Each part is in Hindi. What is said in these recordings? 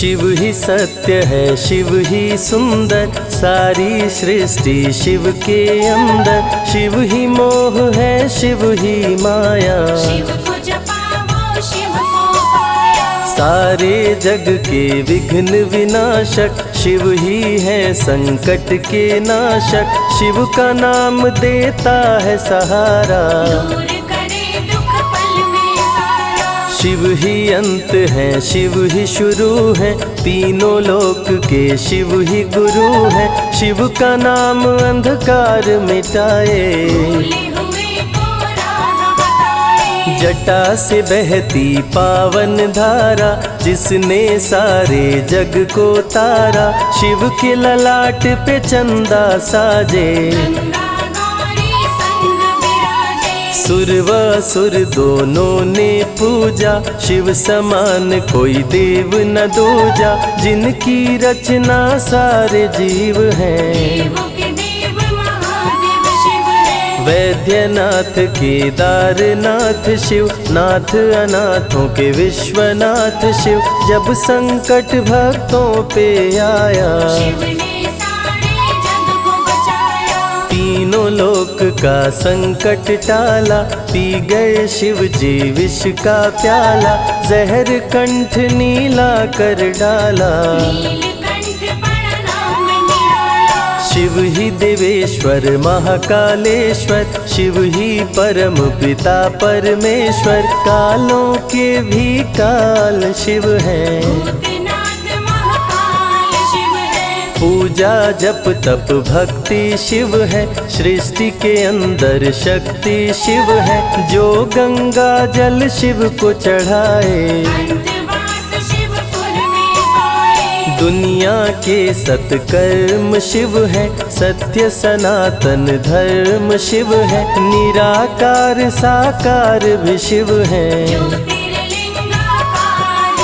शिव ही सत्य है, शिव ही सुंदर, सारी सृष्टि शिव के अंदर। शिव ही मोह है, शिव ही माया, शिव को जपाओ शिव को पाया। सारे जग के विघ्न विनाशक, शिव ही है संकट के नाशक। शिव का नाम देता है सहारा, दूर करे दुख पल में सारा। शिव ही अंत है, शिव ही शुरू है, तीनों लोक के शिव ही गुरु है। शिव का नाम अंधकार मिटाए, भूले हुए को राह बताए। जटा से बहती पावन धारा, जिसने सारे जग को तारा। शिव के ललाट पे चंदा साजे, गंगा गौरी संग विराजे। सुर व असुर दोनों ने पूजा, शिव समान कोई देव न दूजा। जिनकी रचना सारे जीव हैं, देवों के देव महादेव शिव है। वैद्यनाथ केदारनाथ शिव, नाथ अनाथों के विश्वनाथ शिव। जब संकट भक्तों पे आया, शिव ने सारे जग को बचाया। तीनों लोक का संकट टाला, पी गए शिव जी विष का प्याला। जहर कंठ नीला कर डाला, नीलकंठ बड़ा नाम निराला। शिव ही देवेश्वर महाकालेश्वर, शिव ही परम पिता परमेश्वर। कालों के भी काल शिव हैं, भूतनाथ महाकाल शिव है। पूजा जप तप भक्ति शिव है, सृष्टि के अंदर शक्ति शिव है। जो गंगा जल शिव को चढ़ाए, अंतवास शिवपुर में पाए। दुनिया के सत्कर्म शिव है, सत्य सनातन धर्म शिव है। निराकार साकार भी शिव है, ज्योतिर्लिंगाकार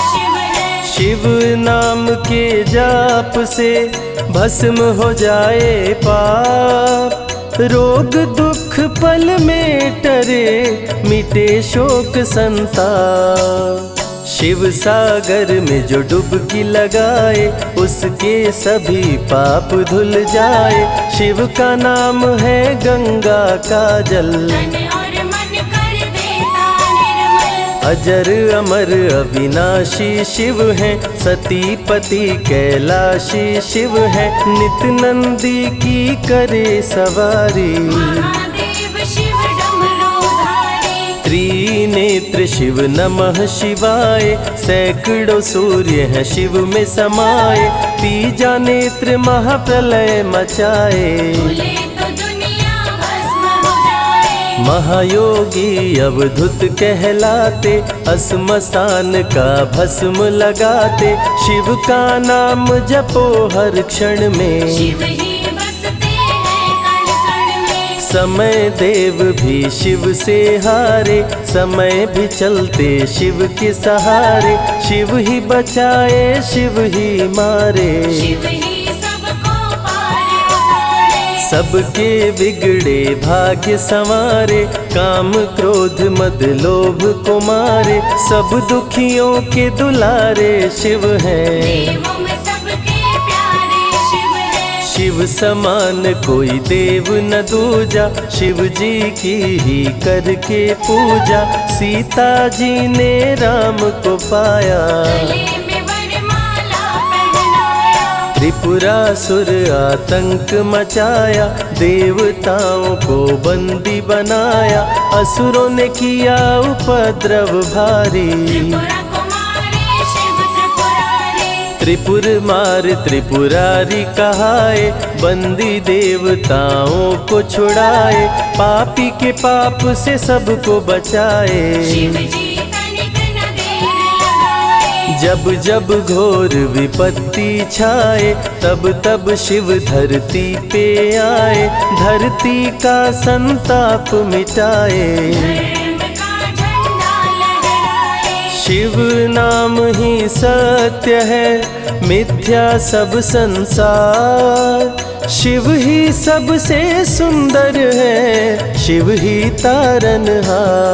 शिव है। शिव नाम के जाप से भस्म हो जाए पाप। रोग दुख पल में टरे, मिटे शोक संताप। शिव सागर में जो डुबकी लगाए, उसके सभी पाप धुल जाए। शिव का नाम है गंगा का जल, तन और मन कर देता निर्मल। अजर अमर अविनाशी शिव है, सतीपति कैलाशी शिव है। नित नंदी की करे सवारी, महादेव शिव डमरूधारी। त्रिनेत्र शिव नमः शिवाय। सैकड़ों सूर्य हैं शिव में समाये, तीजा नेत्र महाप्रलय मचाए। खुले तो दुनिया भस्म हो जाए। महायोगी अवधूत कहलाते, श्मशान का भस्म लगाते। शिव का नाम जपो हर क्षण में, शिव ही बसते हैं कण कण में। समय देव भी शिव से हारे, समय भी चलते शिव के सहारे। शिव ही बचाए, शिव ही मारे, शिव ही सबको पार उतारे। सबके बिगड़े भाग्य संवारे। काम क्रोध मद लोभ को मारे, सब दुखियों के दुलारे शिव हैं। देवों में सबके प्यारे शिव है। शिव समान कोई देव न दूजा, शिव जी की ही करके पूजा। सीता जी ने राम को पाया, गले में वरमाला पहनाया। त्रिपुरासुर आतंक मचाया, देवताओं को बंदी बनाया। असुरों ने किया उपद्रव भारी, त्रिपुरा कुमारी शिव त्रिपुरारी। त्रिपुर मार त्रिपुरारी कहाए, बंदी देवताओं को छुड़ाए। पापी के पाप से सबको बचाए, शिव जी तनिक न देर लगाए। जब जब घोर विपत्ति छाए, तब तब शिव धरती पे आए। धरती का संताप मिटाए, धर्म का झंडा लहराए। शिव नाम ही सत्य है, मिथ्या सब संसार। शिव ही सबसे सुंदर है, शिव ही तारनहार।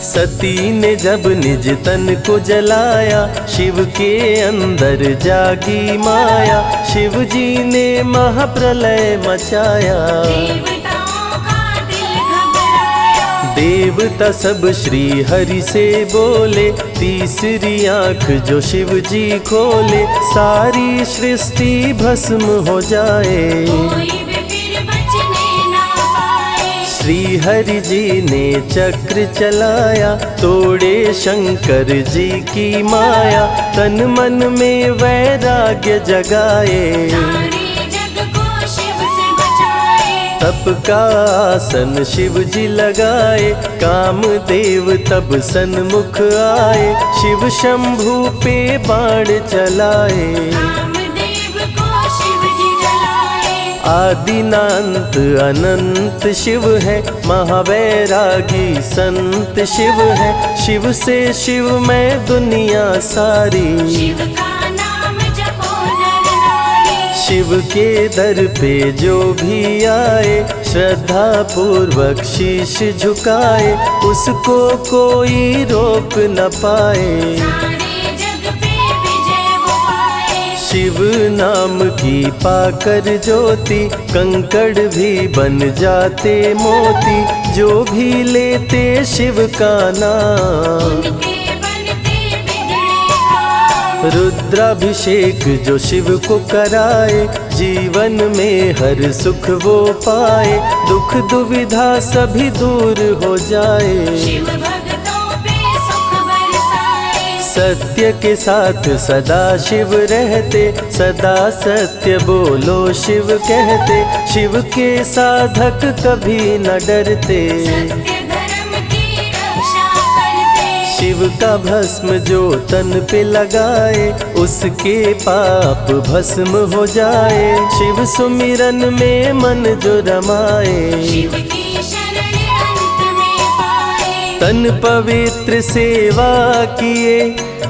सती ने जब निज तन को जलाया, शिव के अंदर जागी माया, शिव जी ने महाप्रलय मचाया। देवताओं का दिल घबराया, देवता सब श्री हरि से बोले, तीसरी आंख जो शिव जी खोले, सारी सृष्टि भस्म हो जाए। कोई भी फिर बचने ना पाए। श्री हरि जी ने चक्र चलाया, तोड़े शंकर जी की माया, तन मन में वैराग्य जगाए। सारे जग को शिव से बचाए। तप का आसन शिव जी लगाए, कामदेव तब सन्मुख आए, शिव शंभू पे बाण चलाए। कामदेव को शिव जी जलाए। आदिनांत अनंत शिव है, महावैरागी संत शिव है, शिव से शिव में दुनिया सारी। शिव का नाम जपो नर नारी। शिव के दर पे जो भी आए, श्रद्धा पूर्वक शीश झुकाए, उसको कोई रोक न पाए। सारे जग पे विजय वो पाए। शिव नाम की पाकर ज्योति, कंकड़ भी बन जाते मोती, जो भी लेते शिव का नाम। उनके बनते बिगड़े काम। रुद्राभिषेक जो शिव को कराए, जीवन में हर सुख वो पाए, दुख दुविधा सभी दूर हो जाए। शिव भक्तों पे सुख बरसाए। सत्य के साथ सदा शिव रहते, सदा सत्य बोलो शिव कहते, शिव के साधक कभी न डरते। सत्य धर्म की रक्षा करते। शिव का भस्म जो तन पे लगाए, उसके पाप भस्म हो जाए। शिव सुमिरन में मन जो रमाए, शिव की शरण अंत में पाए। तन पवित्र सेवा किए,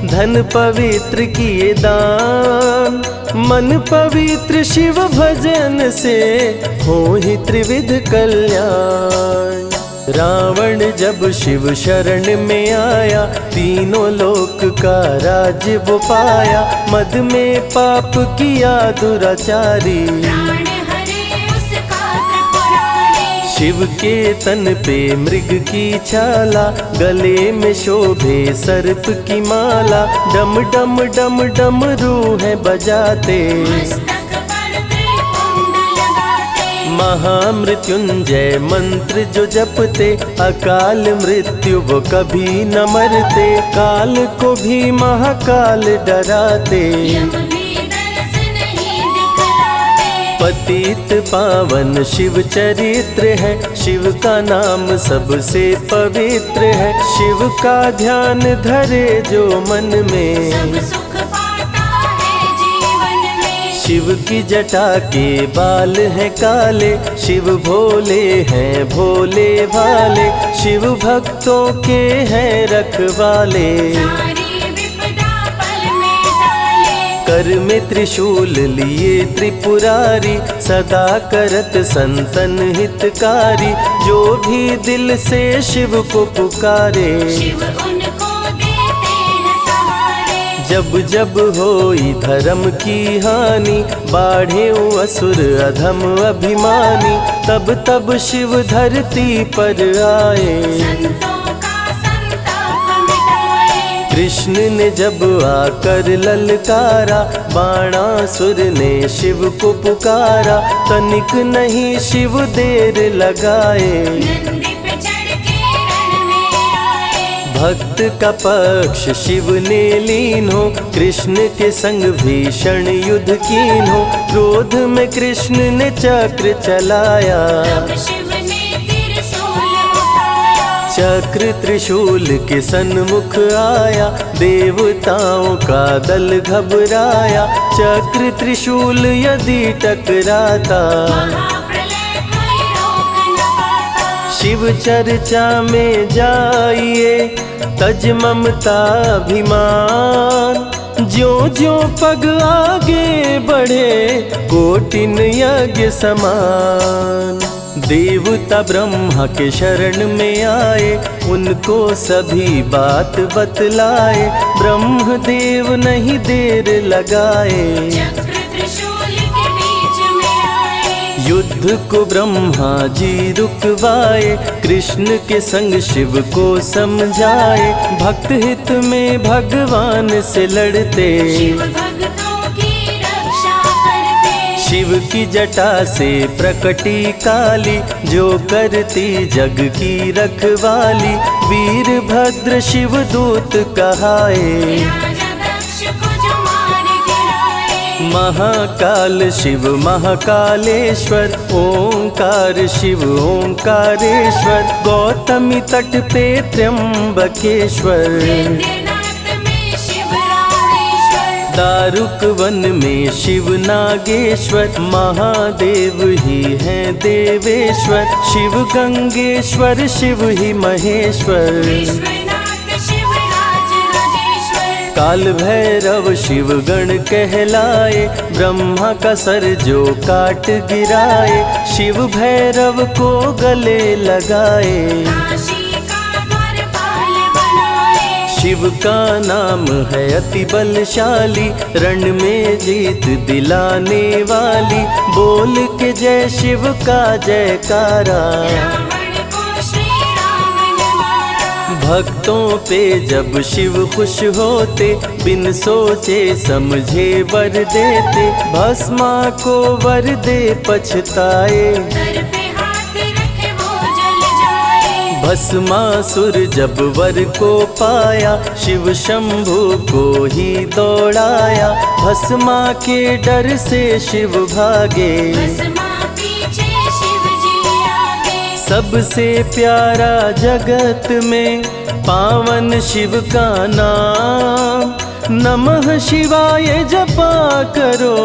धन पवित्र किए दान, मन पवित्र शिव भजन से हो ही त्रिविध कल्याण। रावण जब शिव शरण में आया, तीनों लोक का राज्य वो पाया, मद में पाप किया दुराचारी। प्राण हरे उसका त्रिपुरारी। शिव के तन पे मृग की छाला, गले में शोभे सर्प की माला, डम डम डम डम रूहें बजाते। मस्तक पर त्रिपुंड लगाते। महामृत्युंजय मंत्र जो जपते, अकाल मृत्यु वो कभी न मरते, काल को भी महाकाल डराते। यम भी दरस नहीं दिखलाते। पतित पावन शिव चरित्र है, शिव का नाम सबसे पवित्र है, शिव का ध्यान धरे जो मन में, सब सुख पाता है जीवन में। शिव की जटा के बाल हैं काले, शिव भोले हैं भोले भाले, शिव भक्तों के हैं रखवाले। सारी विपदा पल में टाले। कर में त्रिशूल लिए त्रिपुरारी, सदा करत संतन हितकारी, जो भी दिल से शिव को पुकारे। शिव उनको देते हैं सहारे। जब जब होई धर्म की हानि, बाढ़े असुर अधम अभिमानी, तब तब शिव धरती पर आए। संतों का संताप मिटाए। कृष्ण ने जब आकर ललकारा, बाणासुर ने शिव को पुकारा, तनिक नहीं शिव देर लगाए। नंदी पे चढ़ के रण में आए। भक्त का पक्ष शिव ने लीन हो, कृष्ण के संग भीषण युद्ध कीन हो, क्रोध में कृष्ण ने चक्र चलाया। तब शिव ने त्रिशूल उठाया। चक्र त्रिशूल के सन्मुख आया, देवताओं का दल घबराया, चक्र त्रिशूल यदि टकराता, महाप्रलय कोई रोक न पाता। शिव चर्चा में जाइए, तज ममता अभिमान, ज्यों ज्यों पग आगे बढ़े, कोटिन यज्ञ समान। देवता ब्रह्मा के शरण में आए, उनको सभी बात बतलाए। ब्रह्मदेव नहीं देर लगाए, चक्र त्रिशूल के बीच में आए। युद्ध को ब्रह्मा जी रुकवाए, कृष्ण के संग शिव को समझाए। भक्त हित में भगवान से लड़ते, शिव भक्तों की रक्षा करते। शिव की जटा से प्रकटी काली, जो करती जग की रखवाली। वीरभद्र शिव दूत कहाए, राजा दक्ष को जो मार गिराए। महाकाल शिव महाकालेश्वर, ओंकार शिव ओंकारेश्वर। गौतमी तट पे त्र्यंबकेश्वर, वैद्यनाथ में शिव रामेश्वर। दारुक वन में शिव नागेश्वर। महादेव ही हैं देवेश्वर, शिव गंगेश्वर शिव ही महेश्वर। विश्वनाथ शिव राजेश्वर। काल भैरव शिव गण कहलाए, ब्रह्मा का सर जो काट गिराए। शिव भैरव को गले लगाए, काशी का द्वारपाल बनाए। शिव का नाम है अति बलशाली, रण में जीत दिलाने वाली। बोल के जय शिव का जयकारा, रावण को श्री राम ने मारा। भक्तों पे जब शिव खुश होते, बिन सोचे समझे वर देते। भस्मा को वर दे पछताए, सर पे हाथ रखे वो जल जाए। भस्मासुर जब वर को पाया, शिव शंभु को ही दौड़ाया। भस्मा के डर से शिव भागे, भस्मा पीछे शिव जी आगे। सबसे प्यारा जगत में पावन शिव का नाम। नमः शिवाय जपा करो,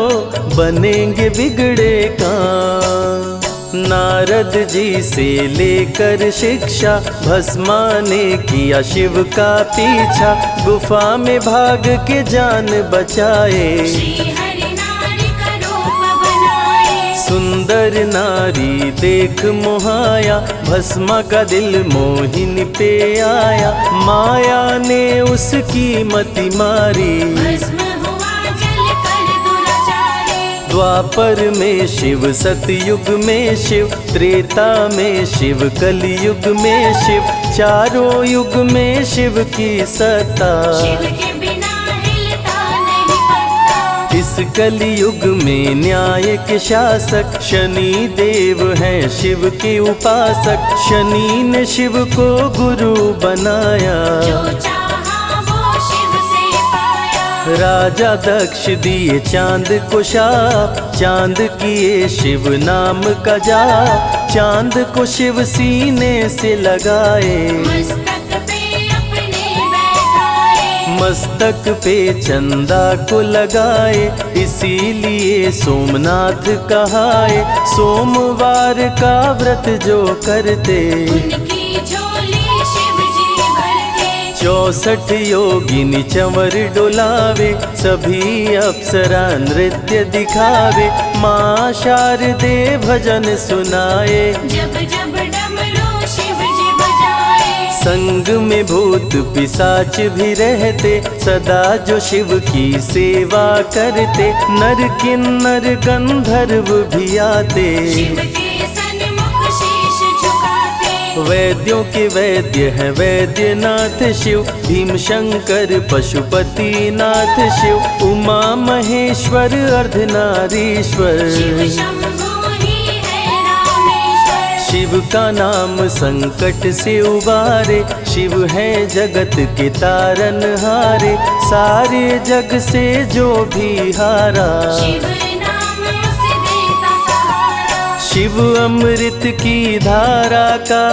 बनेंगे बिगड़े काम। नारद जी से लेकर शिक्षा, भस्मा ने किया शिव का पीछा। गुफा में भाग के जान बचाए, श्री हरि नारी का रूप बनाए। सुंदर नारी देख मोहाया, भस्मा का दिल मोहिनी पे आया। माया ने उसकी मति मारी, भस्म हुआ जल कर दुराचारी। द्वापर में शिव सतयुग में शिव, त्रेता में शिव कलयुग में शिव। चारों युग में शिव की सत्ता, शिव के बिना हिलता नहीं पत्ता। इस कलयुग में न्याय के शासक, शनि देव हैं शिव के उपासक। शनि ने शिव को गुरु बनाया, जो चाहा वो शिव से पाया। राजा दक्ष दिए चांद को शाप, चांद किए शिव नाम का जाप। चांद को शिव सीने से लगाए, मस्तक पे अपने बैठाए। मस्तक पे चंदा को लगाए। इसीलिए सोमनाथ कहाए, सोमवार का व्रत जो करते। उनकी झोली शिव जी भरते। 64 योगिनी चंवर डुलावे, सभी अप्सरा नृत्य दिखावे। माँ शारदे भजन सुनाए, जब जब डमरू शिव जी बजाए। संग में भूत पिशाच भी रहते, सदा जो शिव की सेवा करते। नर किन्नर गंधर्व भी आते, शिव के सन्मुख शीश झुकाते। वैद्यों के वैद्य हैं वैद्यनाथ शिव। भीम शंकर पशुपति नाथ शिव। उमा महेश्वर अर्धनारीश्वर, शिव शंभु ही है रामेश्वर। शिव का नाम संकट से उबारे। शिव है जगत के तारनहारे, सारे जग से जो भी हारा। शिव नाम उसे देता सहारा। शिव अमृत की धारा का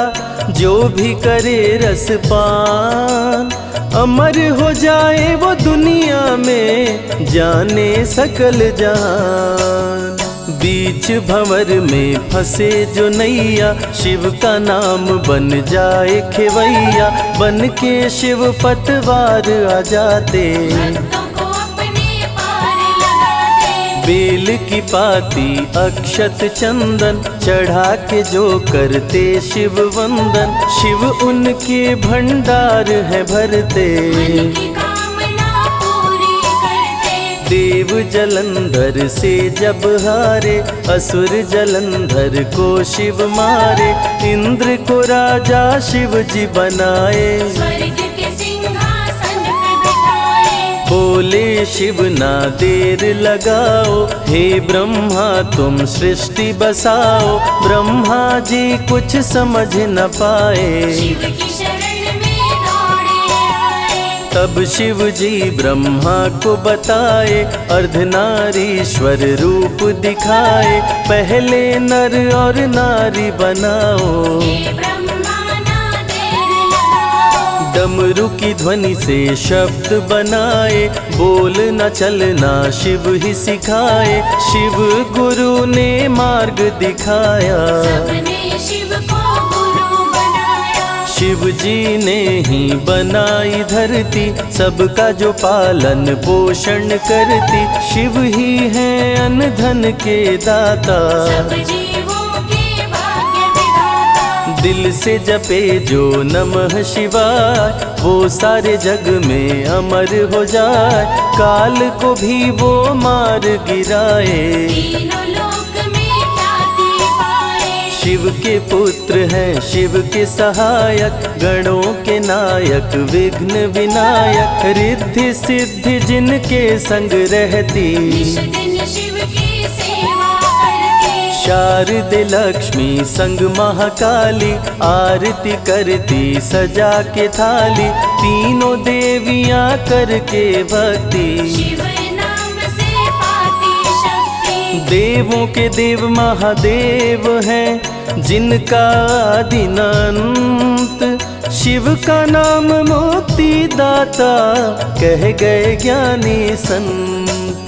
जो भी करे रसपान, अमर हो जाए वो दुनिया में, जाने सकल जहान। बीच भंवर में फंसे जो नैया, शिव का नाम बन जाए खेवैया। बन के शिव पतवार आ जाते, भक्तों को अपने पार लगाते। बेल की पाती अक्षत चंदन चढ़ा के जो करते शिव वंदन, शिव उनके भंडार है भरते। मन की कामना पूरी करते। देव जलंधर से जब हारे, असुर जलंधर को शिव मारे। इंद्र को राजा शिव जी बनाए, स्वर्ग के सिंहासन पे बिठाए। बोले शिव ना देर लगाओ, हे ब्रह्मा तुम सृष्टि बसाओ। ब्रह्मा जी कुछ समझ न पाए, शिव की शरण में दौड़े आए। तब शिव जी ब्रह्मा को बताए, अर्धनारीश्वर रूप दिखाए। पहले नर और नारी बनाओ, हे ब्रह्मा ना देर लगाओ। डमरू की ध्वनि से शब्द बनाए, बोलना चलना शिव ही सिखाए। शिव गुरु ने मार्ग दिखाया, सबने शिव को गुरु बनाया। शिव जी ने ही बनाई धरती, सबका जो पालन पोषण करती। शिव ही है अन्न धन के दाता, सब जीवों के भाग्य विधाता। दिल से जपे जो नमः शिवाय, वो सारे जग में अमर हो जाए। काल को भी वो मार गिराए, तीनों लोक में ख्याति पाए। शिव के पुत्र हैं शिव के सहायक, गणों के नायक विघ्न विनायक। रिद्धि सिद्धि जिनके संग रहती, निश दिन शिव की सेवा करते। शारदे लक्ष्मी संग महाकाली, आरती करती सजा के थाली। तीनों देवियां करके भक्ति, शिव नाम से पाती शक्ति। देवों के देव महादेव हैं, जिनका आदि अनंत। शिव का नाम मुक्ति दाता, कह गए ज्ञानी संत।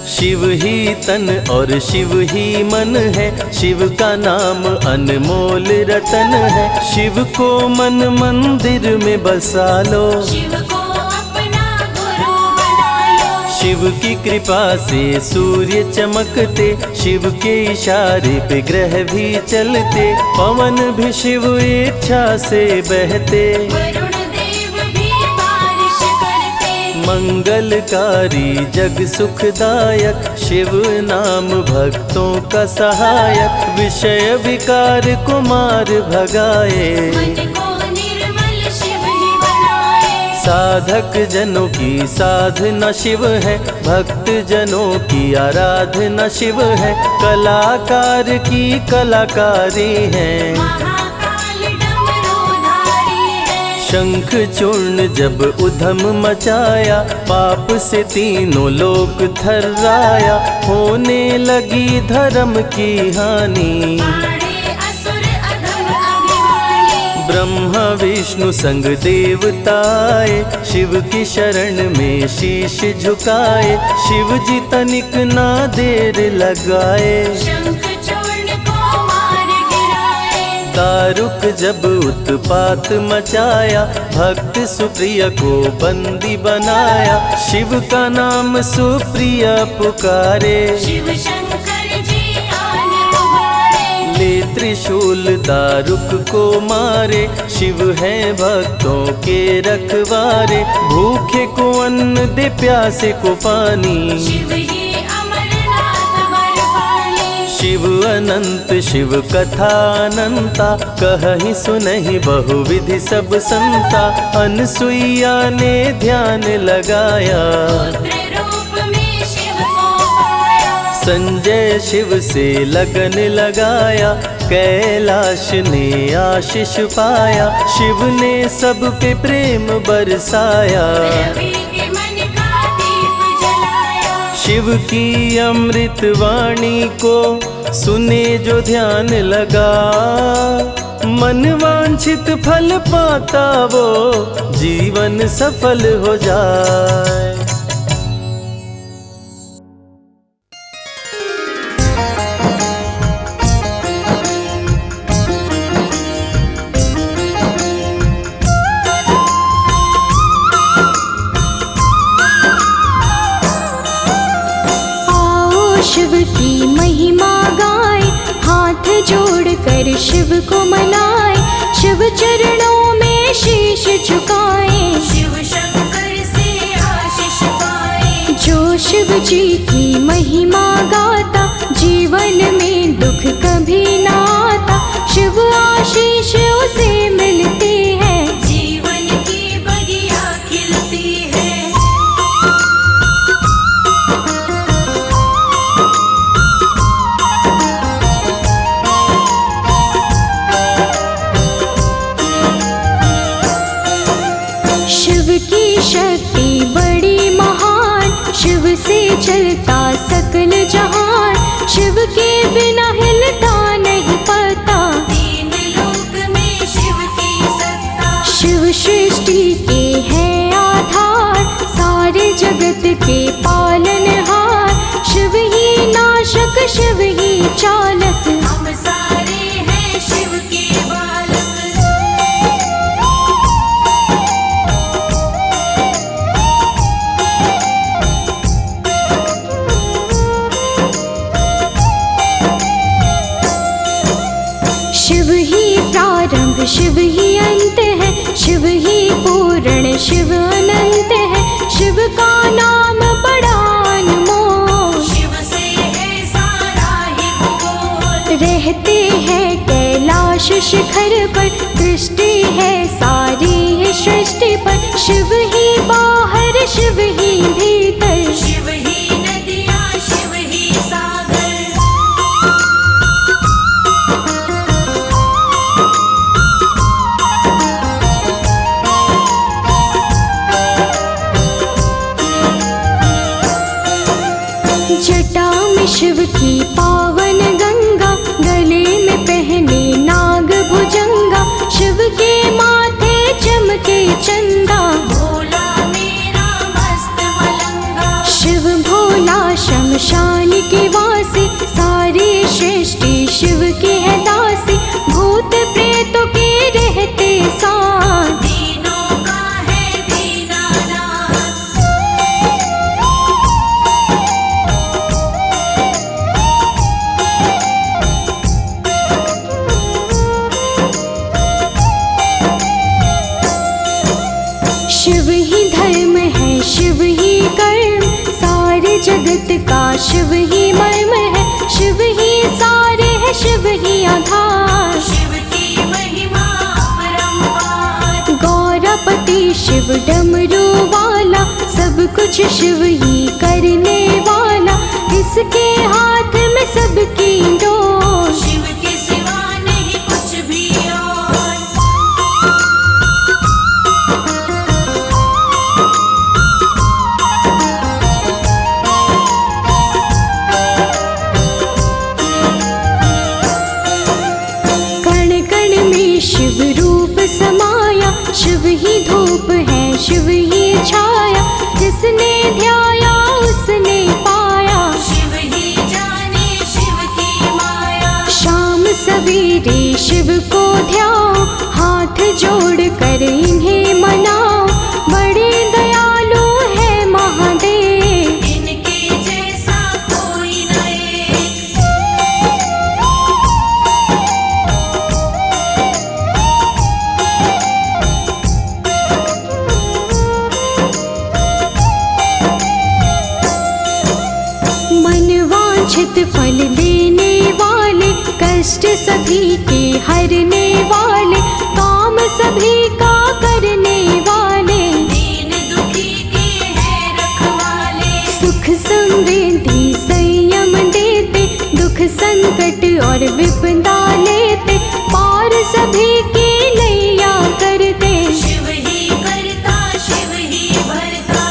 शिव ही तन और शिव ही मन है, शिव का नाम अनमोल रतन है। शिव को मन मंदिर में बसा लो, शिव को अपना गुरु बना लो। शिव की कृपा से सूर्य चमकते, शिव के इशारे पे ग्रह भी चलते। पवन भी शिव इच्छा से बहते, वरुण देव भी बारिश करते। मंगलकारी जग सुखदायक, शिव नाम भक्तों का सहायक। विषय विकार को मार भगाए, मन को निर्मल शिव ही बनाए। साधक जनों की साधना शिव है, भक्त जनों की आराधना शिव है। कलाकार की कलाकारी है, महाकाल डमरूधारी है। शंख चूर्ण जब उधम मचाया, पाप से तीनों लोक थर्राया। होने लगी धर्म की हानि, पाड़े असुर अधम अभिमानी। ब्रह्मा विष्णु संग देवताए, शिव की शरण में शीश झुकाए। शिव जी तनिक ना देर लगाए, शंख चूर्ण को मार गिराए। दारुक जब उत्पात मचाया, भक्त सुप्रिय को बंदी बनाया। शिव का नाम सुप्रिय पुकारे, शिव शंकर जी आने उभारे। ले त्रिशूल दारुक को मारे। शिव है भक्तों के रखवारे, भूखे को अन्न दे प्यासे को पानी। शिव ही अमरनाथ वरपाली। शिव अनंत शिव कथा अनंता, कहीं सुनहि बहुविधि सब संता। अनसुईया ने ध्यान लगाया, पुत्र रूप में शिव को पाया। संजय शिव से लगन लगाया। कैलाश ने आशीष पाया, शिव ने सब पे प्रेम बरसाया। रवि के मन का दीप जलाया। शिव की अमृत वाणी को सुने जो ध्यान लगा, मन वांछित फल पाता वो जीवन सफल हो जाए। की महिमा गाए, हाथ जोड़कर शिव को मनाए, शिव चरणों में शीश झुकाए। शिव शंकर से आशीष पाए। जो शिव जी की महिमा गाता, जीवन में दुख कभी ना आता, शिव आशीष उसे मिलती है, जीवन की बगिया खिलती है। शिव की शक्ति बड़ी महान, शिव से चलता सकल जहान, शिव के बिना हिलता नहीं पता, तीन लोक में शिव की सत्ता। शिव सृष्टि के है आधार, सारे जगत के पालनहार, शिव ही नाशक शिव ही चालक, हम सारे हैं शिव के बालक। शिव ही प्रारंभ शिव ही अंत है, शिव ही पूर्ण शिव अनंत है, शिव का नाम बड़ा अनमोल, शिव से है सारा ही भूगोल। रहते हैं कैलाश शिखर पर, दृष्टि है सारी है सृष्टि पर, शिव ही बाहर शिव ही भीतर, शिव ही नदियाँ शिव ही सागर। जटा में शिव की पावन गंगा, गले में पहने नाग भुजंगा, शिव के माथे चमके चंदा, भोला मेरा मस्त मलंगा। शिव भोला शमशान के वासी, सारी सृष्टि शिव की है दासी, भूत प्रेतों के रहते साथ, दीनों का है दीनानाथ। शिव ही धर्म है शिव ही कर्म, सारे जगत का शिव ही मर्म है, शिव ही सारे है शिव ही आधार, शिव की महिमा अपरंपार। गौरपति शिव डमरू वाला, सब कुछ शिव ही करने वाला, इसके हाथ में सबकी डोर, शिव के सिवा नहीं कुछ भी और। कण कण में शिव रूप समाया, शिव ही धूप है शिव ही छाया, जिसने ध्याया उसने पाया, शिव ही जाने शिव की माया। शाम सवेरे शिव को ध्याओ, हाथ जोड़ कर इन्हें मनाओ, बड़े दयालु है महादेव, इनके जैसा कोई न एक। मनवांछित फल देने वाले, कष्ट सभी के हरने वाले, काम सभी का करने वाले, दीन दुखी के हैं रखवाले। सुख समृद्धि संयम देते, दुख संकट और विपदा लेते, पार सभी की नैया करते, शिव ही करता शिव ही भरता।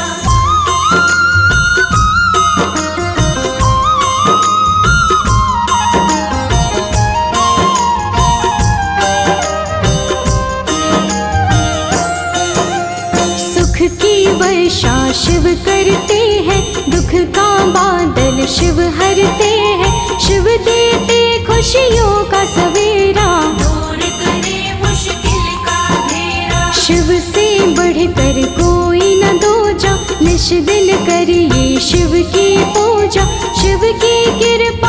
सुख की वर्षा शिव करते हैं, दुख का बादल शिव हरते हैं, शिव देते खुशियों का सवेरा, दूर करे मुश्किल का घेरा। शिव से बढ़कर कोई न दूजा, निश दिन करिए शिव की पूजा, शिव की कृपा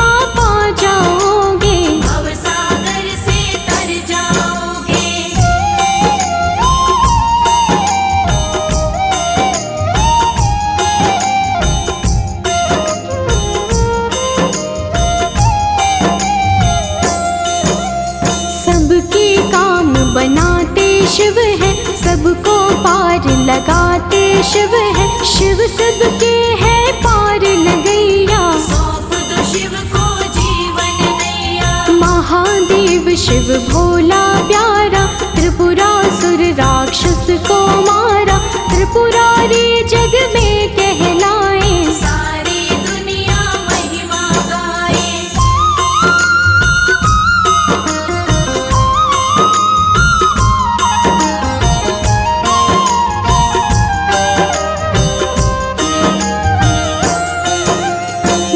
लगाते शिव है, शिव सबके है पार लगैया। सौंप दो शिव को जीवन नैया। महादेव शिव भोला प्यारा, त्रिपुरासुर राक्षस को मारा। त्रिपुरारी जग में कहलाए, सारी दुनिया महिमा गाए।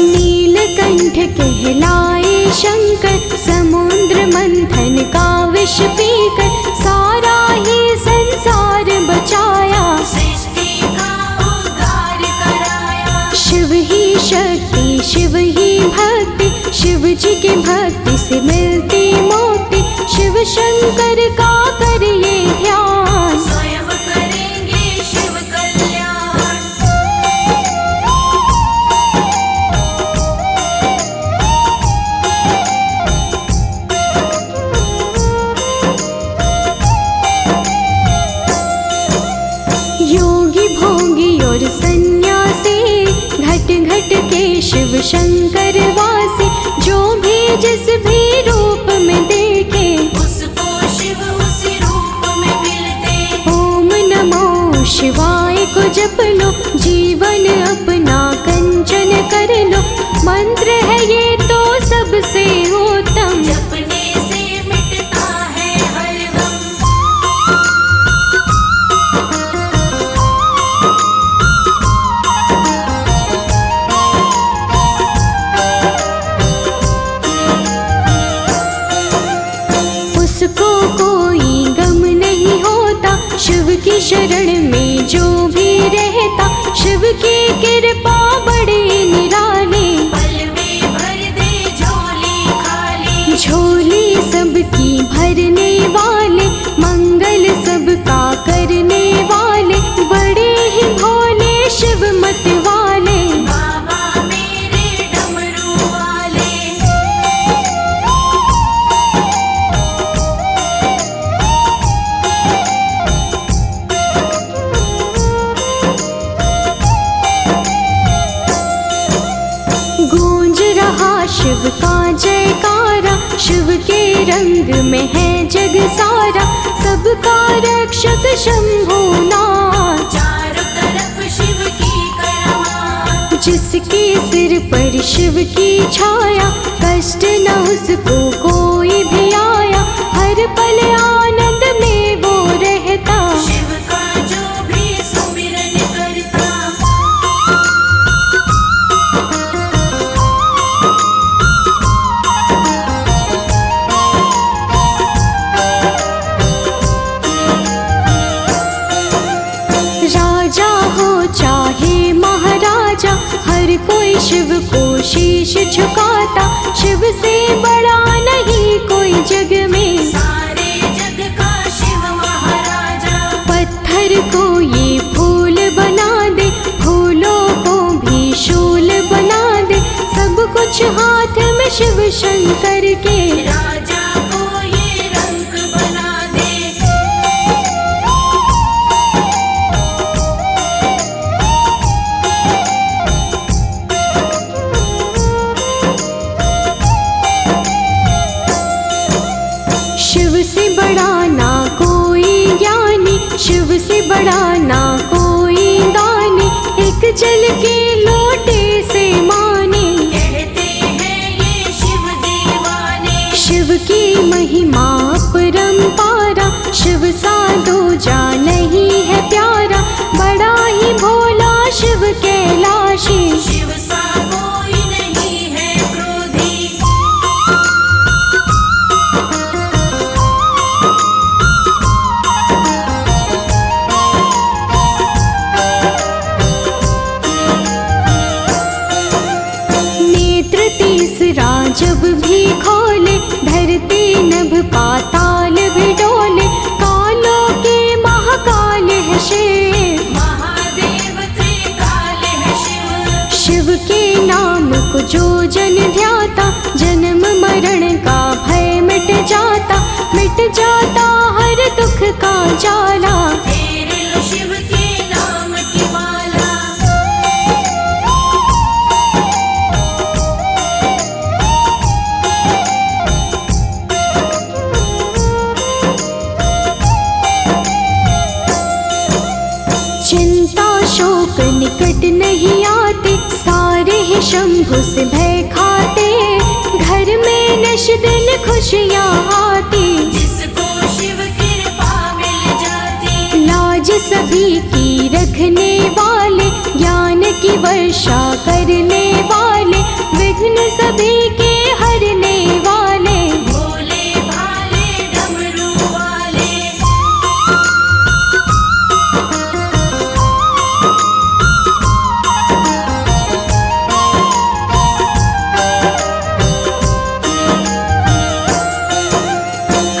नीलकंठ कहलाए शंकर, समुद्र मंथन का विष पीकर सारा ही संसार बचाया। सृष्टि का उद्धार कराया। शिव ही शक्ति, शिव ही भक्ति, शिव जी की भक्ति से मिलती मुक्ति। शिव शंकर का करिए ध्यान, स्वयं करेंगे शिव कल्याण। योगी भोगी और सन्यासी, घट घट के शिव शंकर वासी। जो भी जिस भी रूप में देखे, उसको शिव उसी रूप में मिलते। ओम नमो शिवाय को जप लो, जीवन अपना कंचन कर लो। मंत्र है ये तो सबसे उत्तम, जपने से मिटता है हर गम। उसको कोई गम नहीं होता, शिव की शरण में जो भी रहता। शिव की कृपा बड़ी निराली, पल में भर दे झोली खाली। झोली सबकी भरने वाले, मंगल सबका करने वाले। बड़े ही भोले शिव मत वाले, बाबा मेरे डमरू वाले। गूंज रहा शिव का जयकारा। शिव के रंग में है जग सारा, सबका रक्षक शंभुनाथ। चारों तरफ शिव की करामात। जिसके सिर पर शिव की छाया, कष्ट न उसको कोई भी आया। हर पल आनंद में वो रहता, शिव का जो भी सुमिरन करता। राजा हो चाहे महाराजा, हर कोई शिव को शीश झुकाता। शिव से बड़ा नहीं कोई जग में, सारे जग का शिव महाराजा। पत्थर को ये फूल बना दे, फूलों को भी शूल बना दे। सब कुछ हाथ में शिव शंकर के, राजा को ये रंग बना दे। शिव से बड़ा ना कोई ज्ञानी, शिव से बड़ा ना कोई दानी। एक जल के लोटे से माने, कहते हैं ये शिव दीवाने। शिव की महिमा परंपारा। शिव सा दूजा नहीं है प्यारा, बड़ा ही भोला शिव कैलाशी। शिव सा कोई नहीं है क्रोधी। नेत्र तीसरा जब भी खोले, धरती नभ पाताल भी डोले। कालों के महाकाल है शिव, महादेव त्रिकाल है शिव। शिव के नाम को जो जन ध्याता, जन्म मरण का भय मिट जाता। मिट जाता हर दुख का जाला, फेर लो शिव के नहीं आते, सारे ही शंभु से भय खाते। घर में नश दिन खुशियाँ आती, जिसको शिव कृपा मिल जाती। लाज सभी की रखने वाले, ज्ञान की वर्षा करने वाले, विघ्न सभी के हरने वाले, भोले भाले डमरू वाले।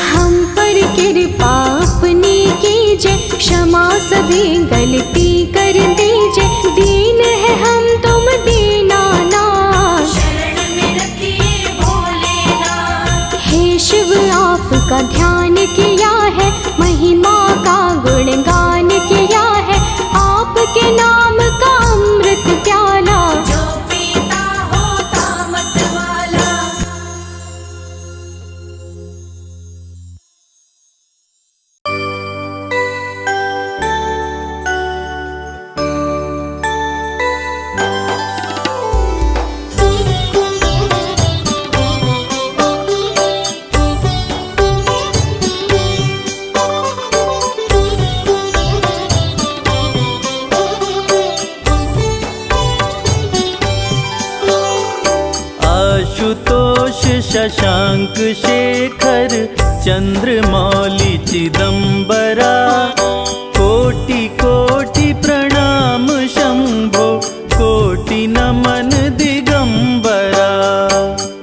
हम पर कृपा अपनी कीजिए, क्षमा सभी गलती कर दीजिए। दीन है हम तुम दीनानाथ, शरण में रखिए भोलेनाथ। हे शिव आपका ध्यान किया है, महिमा का गुणगान किया है। आपके नाम का अमृत प्याला, जो पीता होता मत वाला। आशुतोष शशांक शेखर चंद्रमौली चिदंबरा, कोटि कोटि प्रणाम शंभो, कोटि नमन दिगंबरा।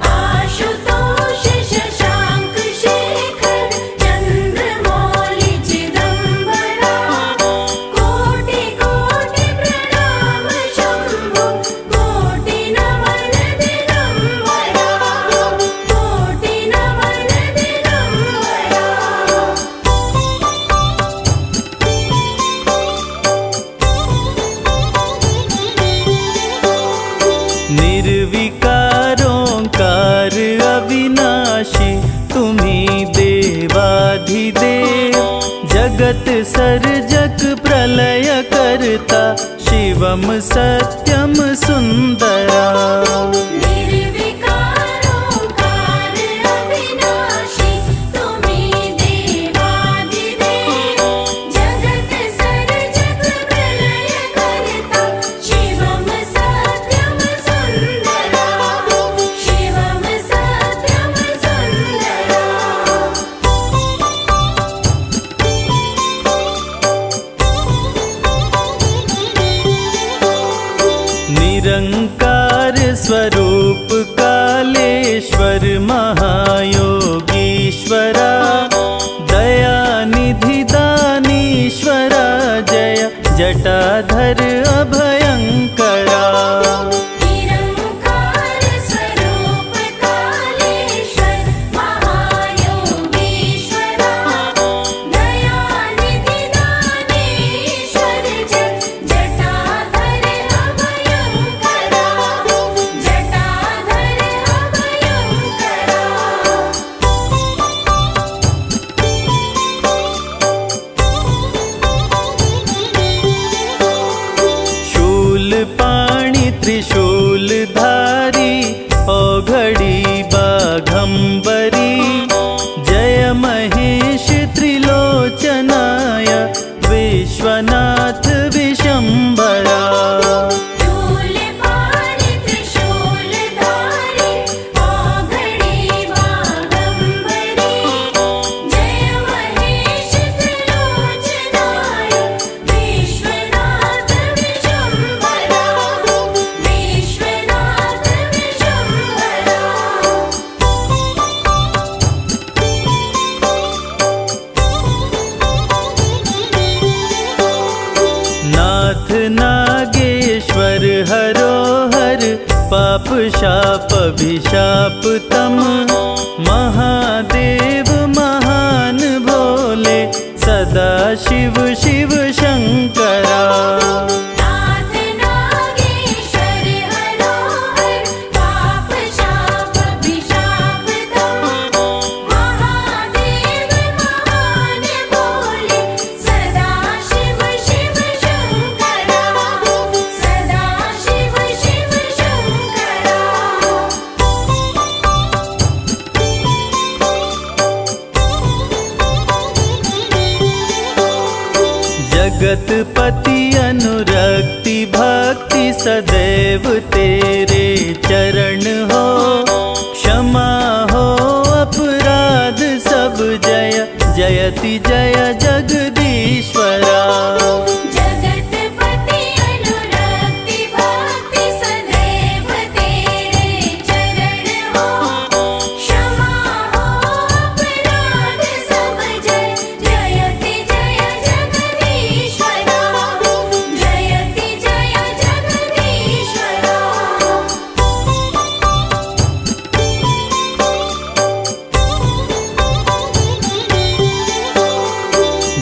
आशुतोष शशांक शेखर चंद्रमौली चिदंबरा, कोटि कोटि प्रणाम शंभो, कोटि नमन दिगंबरा, कोटि नमन दिगंबरा। निर्विकारोंकार अविनाशी, तुम्ही देवाधिदेव। जगत सर्जक प्रलय करता, शिवम सत्यम सुंदरा। निर्विकारोंकार अविनाशी, तुम्ही देवाधिदेव। जगत सर्जक प्रलय करता, शिवम सत्यम सुंदरा, शिवम सत्यम सुंदरा। निरंकार स्वरूप कालेश्वर महायोगीश्वरा, दयानिधि दानीश्वरा, जय जटाधर अभयंकरा। निरंकार स्वरूप कालेश्वर महायोगीश्वरा, दयानिधि दानीश्वर, जय जटाधर अभयंकरा, जटाधर अभयंकरा। शूलपाणि त्रिशूलधारी, औघड़ी बाघंबरी, जय महेश त्रिलोचनाय, विश्वनाथ विशंबरा। शूलपाणि त्रिशूलधारी, औघड़ी बाघंबरी, जय महेश त्रिलोचनाय, विश्वनाथ विशंबरा, विश्वनाथ विशंबरा। नाथ नागेश्वर हरोहर, पाप शाप अभिशाप तम। महादेव महान भोले, सदा शिव शिव शंकरा। नाथ नागेश्वर हरोहर, पाप शाप अभिशाप तम। महादेव महान भोले, सदा शिव शिव शंकरा, सदा जगत पति अनुरक्ति भक्ति सदैव तेरे चरण हो। क्षमा हो अपराध सब जय जयति जय जगदीश्वरा। जगतपति अनुरक्ति भक्ति सदैव तेरे चरण हो। क्षमा हो अपराध सब जय जयति जय जगदीश्वरा। जयति जय जगदीश्वरा।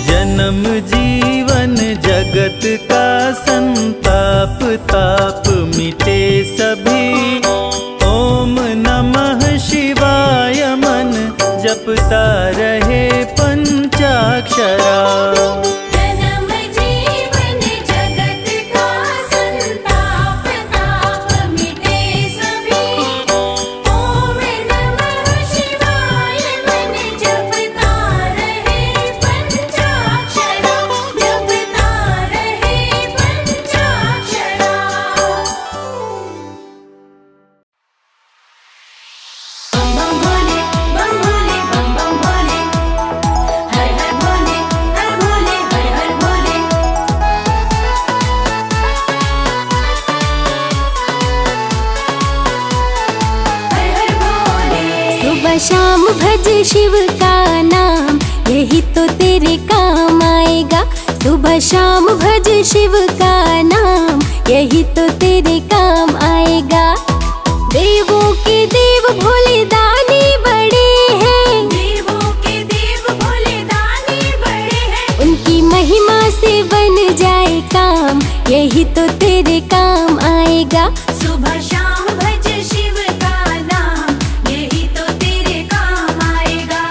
जन्म जीवन जगत का संताप ताप मिटे सभी। ओम नमः शिवाय मन जपता रहे पंचाक्षरा। जन्म जीवन जगत का संताप ताप मिटे सभी। ओम नमः शिवाय मन जपता रहे पंचाक्षरा। जपता रहे पंचाक्षरा। बम बम भोले बम बम भोले। हर हर भोले हर भोले हर हर भोले। हर हर भोले। सुबह शाम भज शिव का नाम, यही तो तेरे काम आएगा। सुबह शाम भज शिव का नाम, यही तो तेरे काम आएगा। देवों के देव भोले दानी बड़े हैं। देवों के देव भोले दानी बड़े हैं। उनकी महिमा से बन जाए काम, यही तो तेरे काम आएगा। सुबह शाम भज शिव का नाम, यही तो तेरे काम आएगा।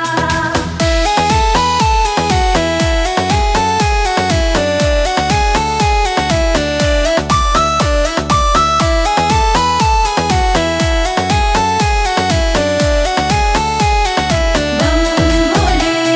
बम भोले।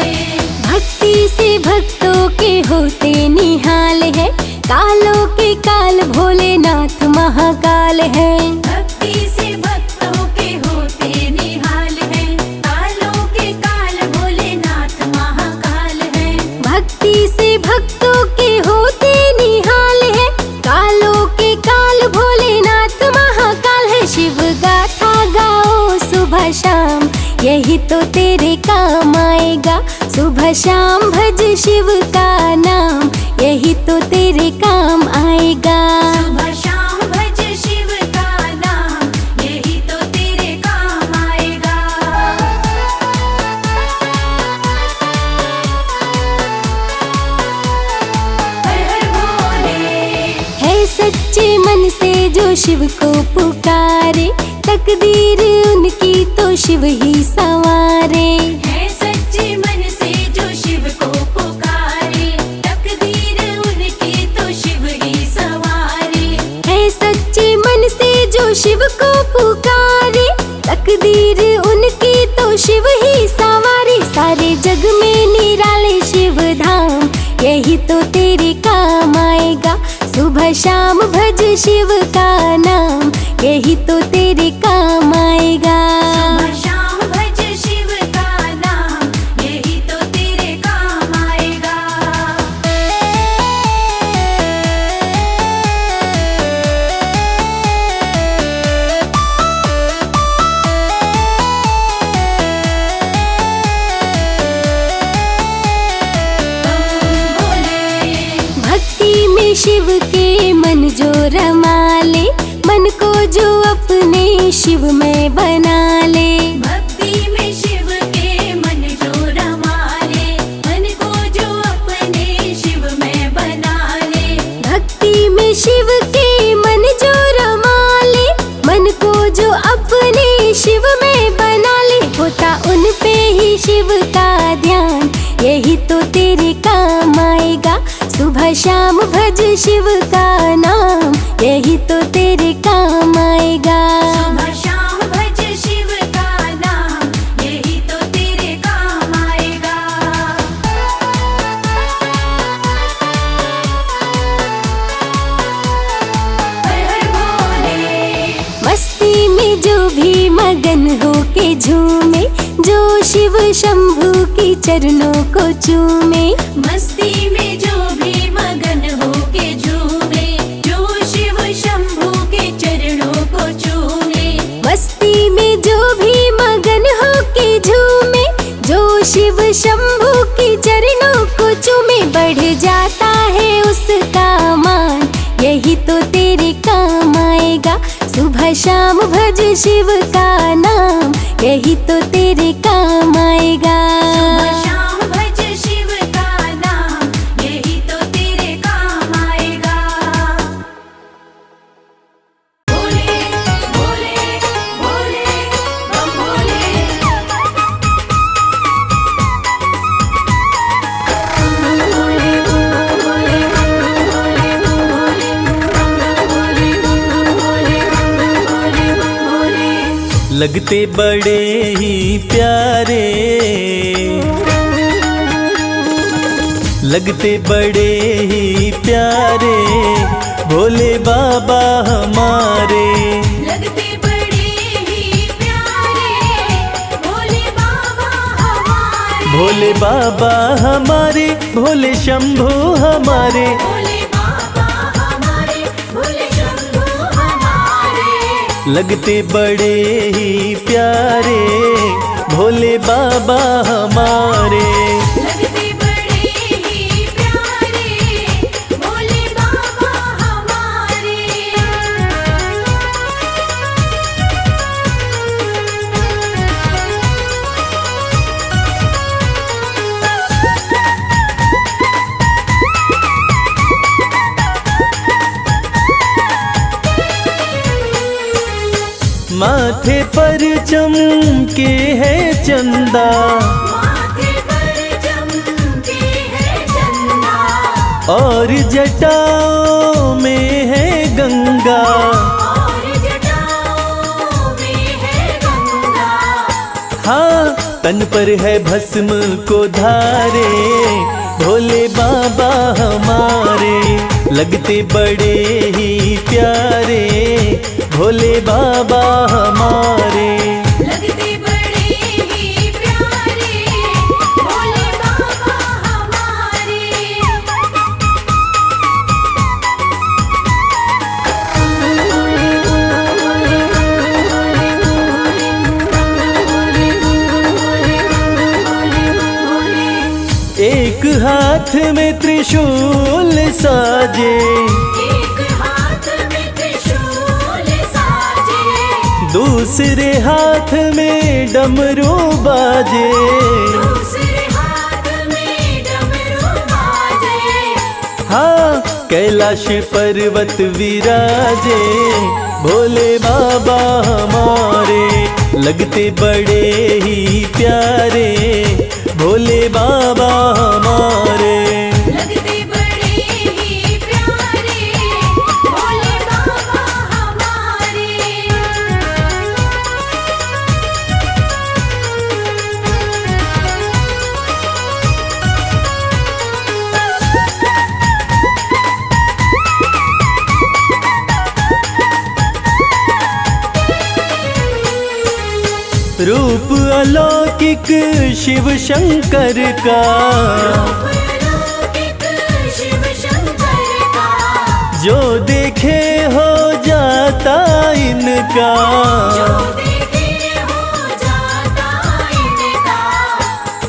भक्ति से भक्तों के होते निहाल है। कालों के काल भोलेनाथ महाकाल है। भक्ति से भक्तों के होते निहाल है। कालों के काल भोलेनाथ महाकाल है। भक्ति से भक्तों के होते निहाल है। कालों के काल भोलेनाथ महाकाल है। शिव गाथा गाओ सुबह शाम, यही तो तेरे काम आएगा। सुबह शाम भज शिव का नाम, यही तो तेरे काम आएगा। सुबह शाम भज शिव का नाम, यही तो तेरे काम आएगा। हर हर भोले। है सच्चे मन से जो शिव को पुकारे, तकदीर उनकी तो शिव ही संवारे। है सच्चे मन से जो शिव को पुकारे, तकदीर उनकी तो शिव ही संवारे। है सच्चे मन से जो शिव को पुकारे, तकदीर उनकी तो शिव ही संवारे। सारे जग में निराले शिव धाम, यही तो तेरे काम आएगा। सुबह शाम भज शिव का नाम, यही तो तेरे काम आएगा। सुबह शाम भज शिव का नाम, यही तो तेरे काम आएगा। बम भोले। भक्ति में शिव के मन जो रमा ले, मन को जो अपने शिव में बना ले। भक्ति में शिव के मन जो रमा ले, मन को जो अपने शिव में बना ले। भक्ति में शिव के मन जो रमा ले, मन को जो अपने शिव में बना ले। होता उन पे ही शिव का ध्यान, यही तो तेरे काम आएगा। सुबह शाम भज शिव का नाम, यही तो तेरे काम आएगा। सुबह शाम भज शिव का नाम, यही तो तेरे काम आएगा। होके झूमे, जो शिव शंभू के चरणों को चूमे। मस्ती में जो भी मगन होके झूमे, जो शिव शंभू के चरणों को चूमे। मस्ती में जो भी मगन होके झूमे, जो शिव शंभू के चरणों को चूमे। बढ़ जाता है उसका मान, यही तो तेरे काम आएगा। सुबह शाम भज शिव का नाम, यही तो तेरे काम आएगा। सुबह शाम भज शिव का नाम, यही तो तेरे काम आएगा। भोले भोले भोले बम भोले। लगते बड़े ही प्यारे, लगते बड़े ही प्यारे, भोले बाबा हमारे। लगते बड़े ही प्यारे, भोले बाबा हमारे। भोले बाबा हमारे, भोले शंभू हमारे। भोले बाबा हमारे, भोले शंभू हमारे। लगते बड़े ही प्यारे, भोले बाबा हमारे। लगते बड़े ही प्यारे, भोले बाबा हमारे। माथे पर चमके है चंदा, माथे पर चमके है चंदा, और जटाओं में है गंगा। और जटाओं में है गंगा। हाँ, तन पर है भस्म को धारे, भोले बाबा हमारे। लगते बड़े ही प्यारे, भोले बाबा हमारे। लगते बड़े ही प्यारे, भोले बाबा हमारे। एक हाथ में त्रिशूल साजे, एक हाथ में त्रिशूल साजे, दूसरे हाथ में डमरू बाजे। दूसरे हाथ में डमरू बाजे। हाँ, कैलाश पर्वत विराजे, भोले बाबा हमारे। लगते बड़े ही प्यारे, भोले बाबा हमारे। लगते बड़े ही प्यारे, भोले बाबा हमारे। रूप अलौकिक शिव शंकर का, अलौकिक शिव शंकर का, जो देखे हो जाता इनका। जो देखे हो जाता इनका।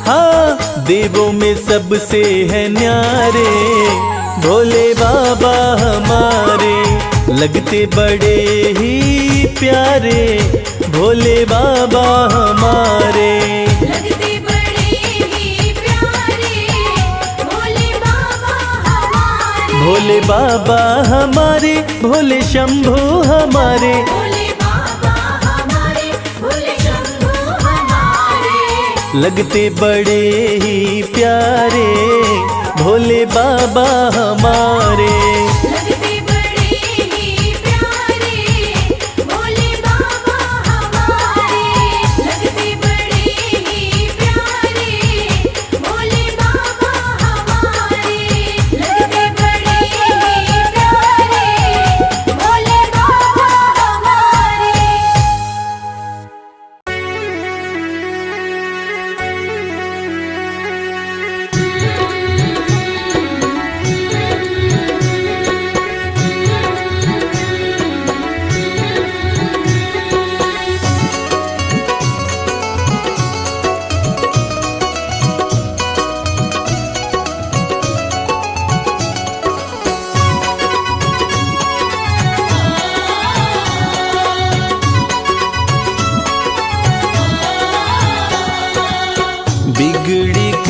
हाँ, देवों में सबसे है न्यारे, भोले बाबा हमारे। लगते बड़े ही प्यारे, भोले बाबा हमारे। लगते बड़े ही प्यारे, भोले बाबा हमारे। भोले बाबा हमारे, भोले शंभू हमारे। भोले बाबा हमारे, भोले शंभू हमारे। लगते बड़े ही प्यारे, भोले बाबा हमारे। लगते बड़े ही प्यारे, भोले बाबा हमारे। लगते बड़े ही प्यारे, भोले बाबा हमारे। लगते बड़े ही प्यारे, भोले बाबा हमारे।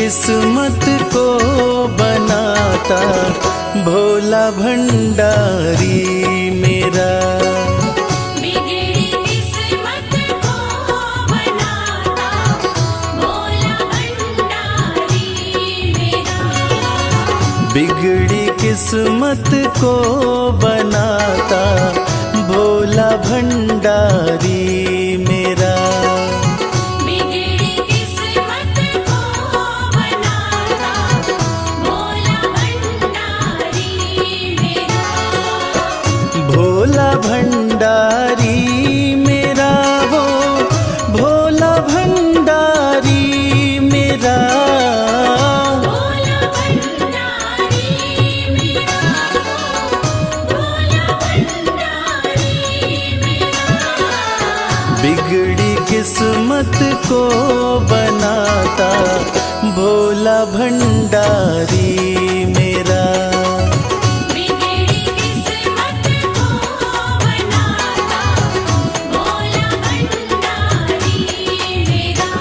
किस्मत को बनाता भोला भंडारी मेरा। बिगड़ी किस्मत को बनाता भोला भंडारी मेरा। बिगड़ी किस्मत को बनाता भोला भंडारी मेरा। बिगड़ी किस्मत को बनाता भोला भंडारी मेरा। भोला भंडारी मेरा वो भोला भंडारी मेरा। भोला भंडारी मेरा। भोला भंडारी मेरा। बिगड़ी किस्मत को बनाता भोला भंडारी मेरा। बिगड़ी किस्मत को बनाता भोला भंडारी मेरा।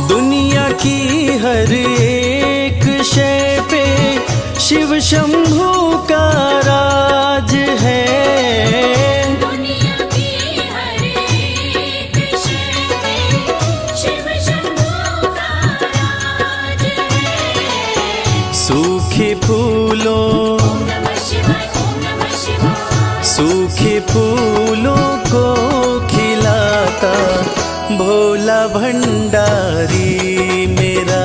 दुनिया की हर एक शय पे शिव शंभू का राज है। दुनिया की हर एक शय पे शिव शंभू का राज है। सूखे फूलों ओम नमः शिवाय। ओम नमः शिवाय। सूखे फूलों को खिलाता भोला भंडारी मेरा।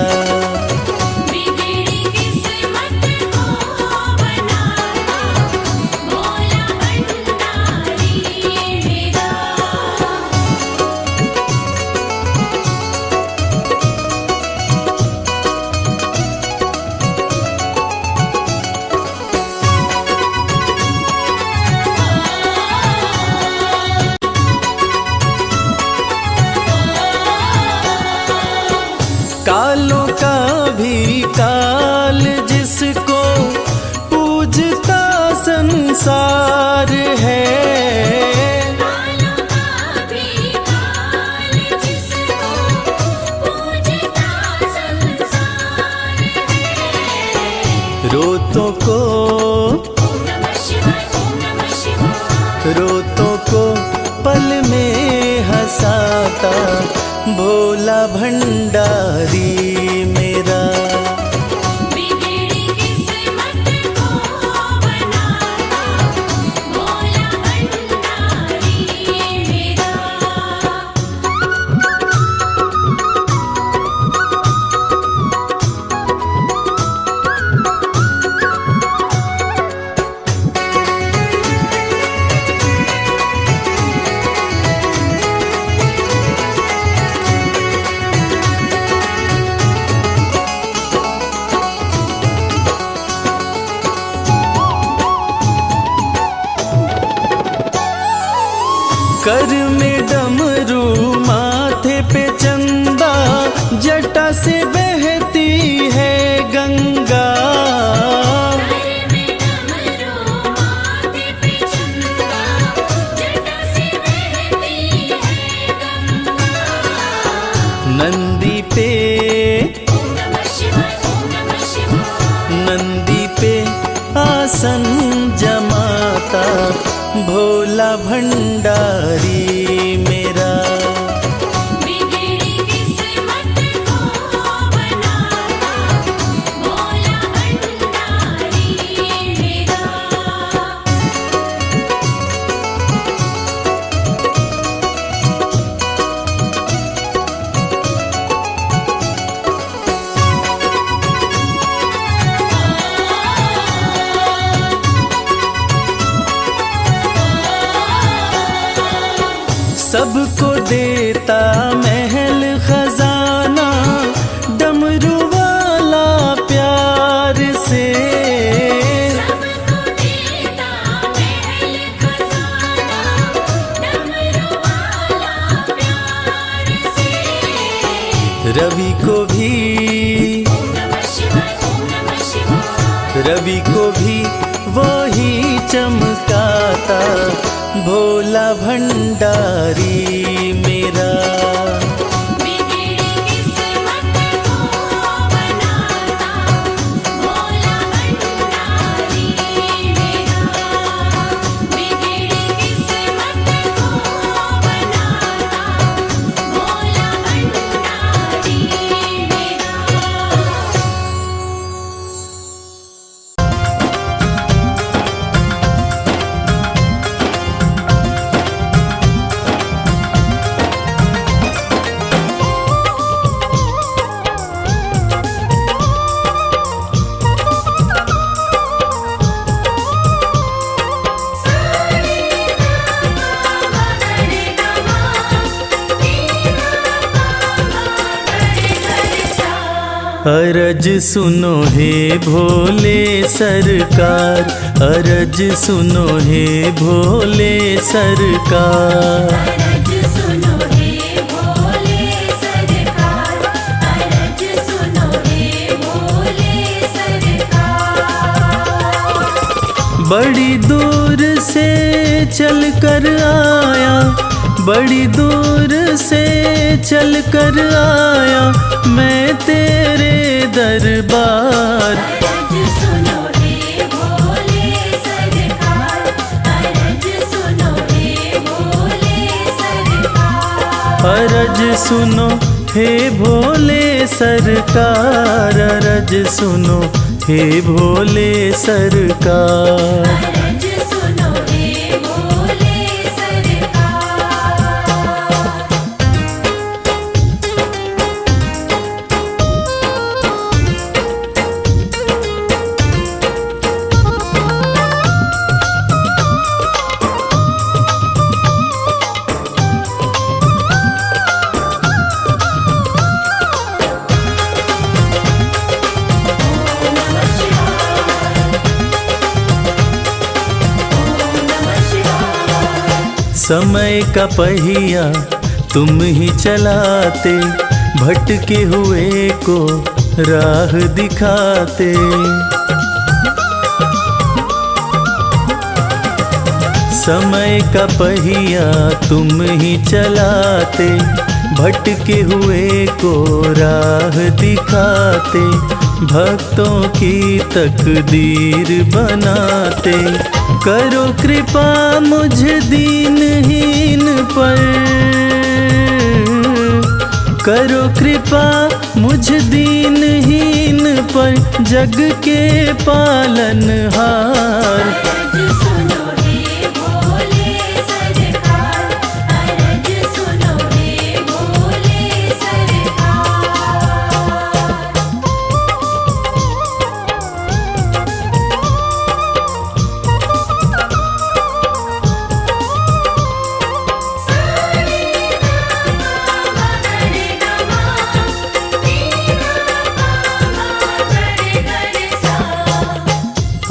बिगड़ी किस्मत को बनाता भोला भंडारी मेरा। कालों का भी काल जिसको पूजता संसार है। कालों का भी काल जिसको पूजता संसार है। रोतों को ओम नमः शिवाय। ओम नमः शिवाय। रोतों को पल में हंसाता भोला भंडारी मेरा। बिगड़ी किस्मत को बनाता भोला भंडारी मेरा। कर में डमरू माथे पे चंदा जटा से बहती है गंगा। सर में डमरू माथे पे चंदा जटा से बहती है गंगा। नंदी पे ओम नमः शिवाय। ओम नमः शिवाय। नंदी पे आसन जमाता भोला भंडारी मेरा। बिगड़ी किस्मत को बनाता भोला भंडारी मेरा। सबको देता महल खजाना डमरू वाला प्यार रवि को भी रवि को भी वो ही चमकाता भोला भंडारी मेरा। बिगड़ी किस्मत को बनाता भोला भंडारी मेरा। बिगड़ी किस्मत को बनाता भोला भंडारी मेरा। अरज सुनो हे भोले सरकार, अरज सुनो हे भोले सरकार। अरज सुनो हे भोले सरकार, अरज सुनो हे भोले सरकार। बड़ी दूर से चल कर आया, बड़ी दूर से चल कर आया मैं तेरे दरबार। अरज सुनो हे भोले सरकार, अरज सुनो हे भोले सरकार। अरज सुनो हे भोले सरकार, अरज सुनो हे भोले सरकार। अरज सुनो हे भोले सरकार। समय का पहिया तुम ही चलाते, भटके हुए को राह दिखाते। समय का पहिया तुम ही चलाते, भटके हुए को राह दिखाते। भक्तों की तकदीर बनाते, करो कृपा मुझ दीनहीन पर, करो कृपा मुझ दीनहीन पर जग के पालनहार। अरज सुनो हे भोले सरकार, अरज सुनो हे भोले सरकार।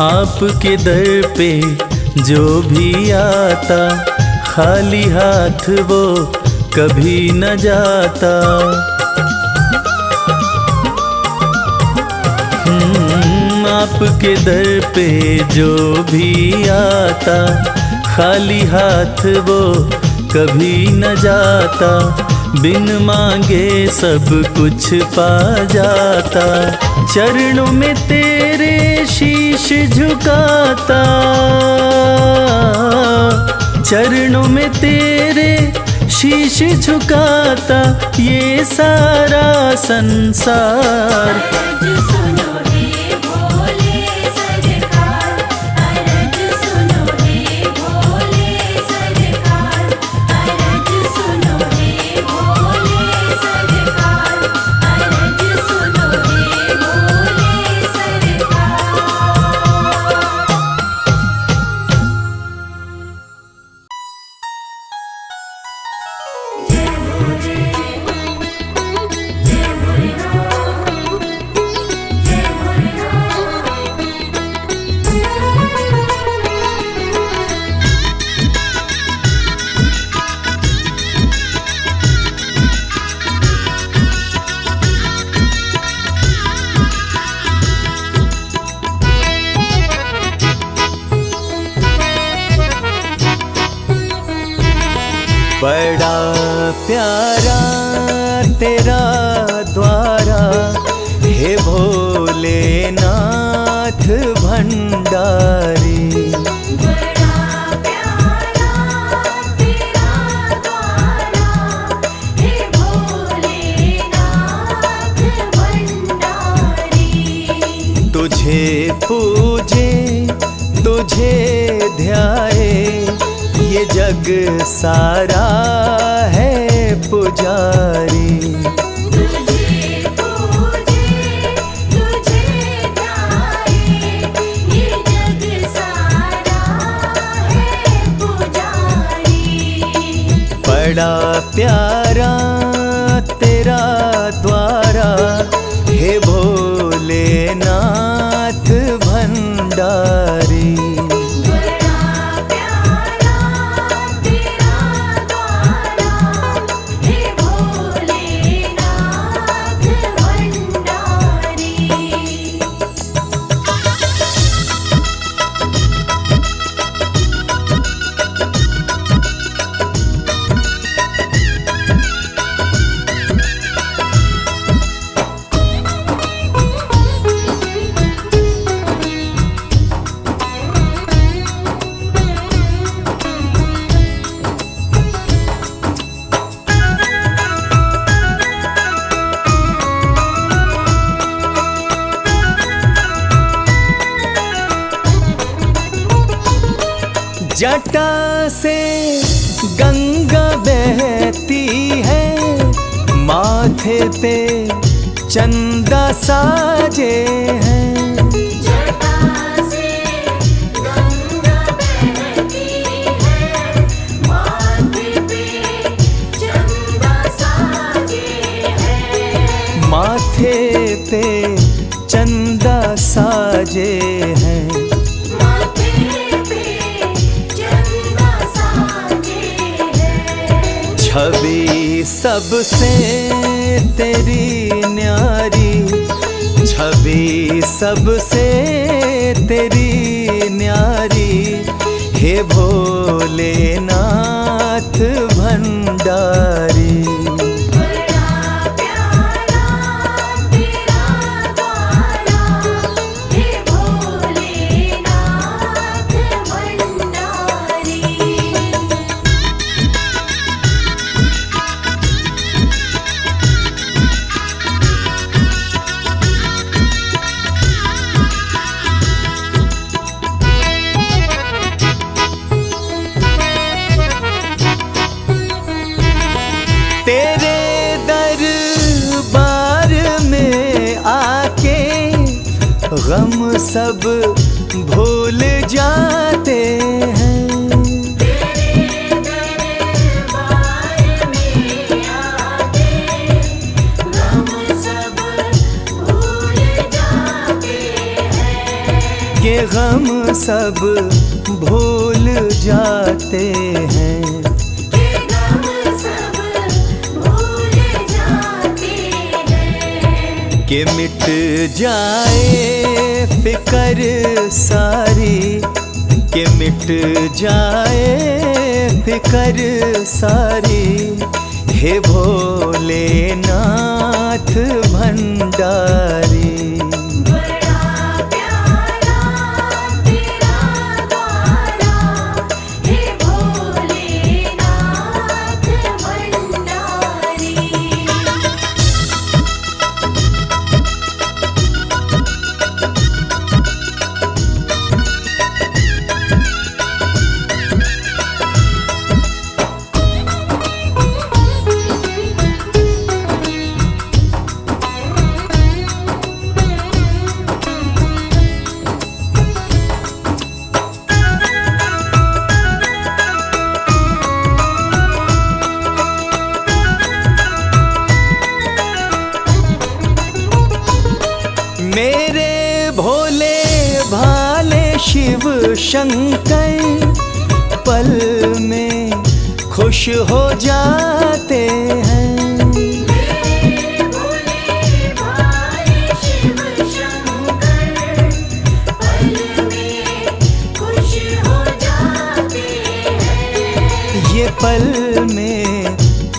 आपके दर पे जो भी आता, खाली हाथ वो कभी न जाता। आपके दर पे जो भी आता, खाली हाथ वो कभी न जाता। बिन मांगे सब कुछ पा जाता, चरणों में तेरे शीश झुकाता। चरणों में तेरे शीश झुकाता ये सारा संसार। अरज सुनो हे भोले सरकार, अरज सुनो हे भोले सरकार। अरज सुनो हे भोले सरकार, अरज सुनो हे भोले सरकार। बड़ा प्यारा तेरा द्वारा, हे भोलेनाथ भंडारी। बड़ा प्यारा तेरा द्वारा, हे भोलेनाथ भंडारी। तुझे पूजे तुझे ध्याए, ये जग सारा है पुजारी। तुझे पूजे तुझे ध्याए, ये जग सारा है पुजारी। बड़ा प्यारा तेरा द्वारा, हे भोलेनाथ भंडारी। बड़ा प्यारा तेरा द्वारा, हे भोलेनाथ भंडारी। जटा से गंगा बहती है, माथे पे चंदा साजे हैं। जटा से गंगा बहती है, माथे पे चंदा साजे हैं। माथे पे चंदा साजे हैं। माथे पे चंदा साजे हैं। छवि सबसे तेरी न्यारी, छवि सबसे तेरी न्यारी, हे भोलेनाथ भंडारी। बड़ा प्यारा तेरा द्वारा, हे भोलेनाथ भंडारी। तेरे दरबार में आके गम सब भूल जाते हैं। तेरे दरबार में आके गम सब भूल जाते हैं। के गम सब भूल जाते हैं। के गम सब भूल जाते हैं। कि मिट जाए फिकर सारी, कि मिट जाए फिकर सारी, हे भोलेनाथ भंडारी। बड़ा प्यारा तेरा द्वारा, हे भोलेनाथ भंडारी। मेरे भोले भाले शिव शंकर पल में खुश हो जाते हैं। मेरे भोले भाले शिव शंकर पल में खुश हो जाते हैं। ये पल में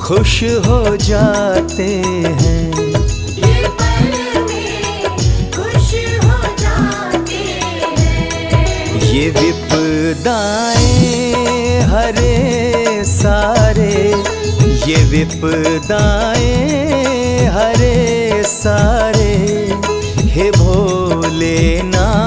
खुश हो जाते हैं। ये पल में खुश हो जाते हैं। ये विपदाएं हरे सारे, ये विपदाएं हरे सारे, हे भोलेनाथ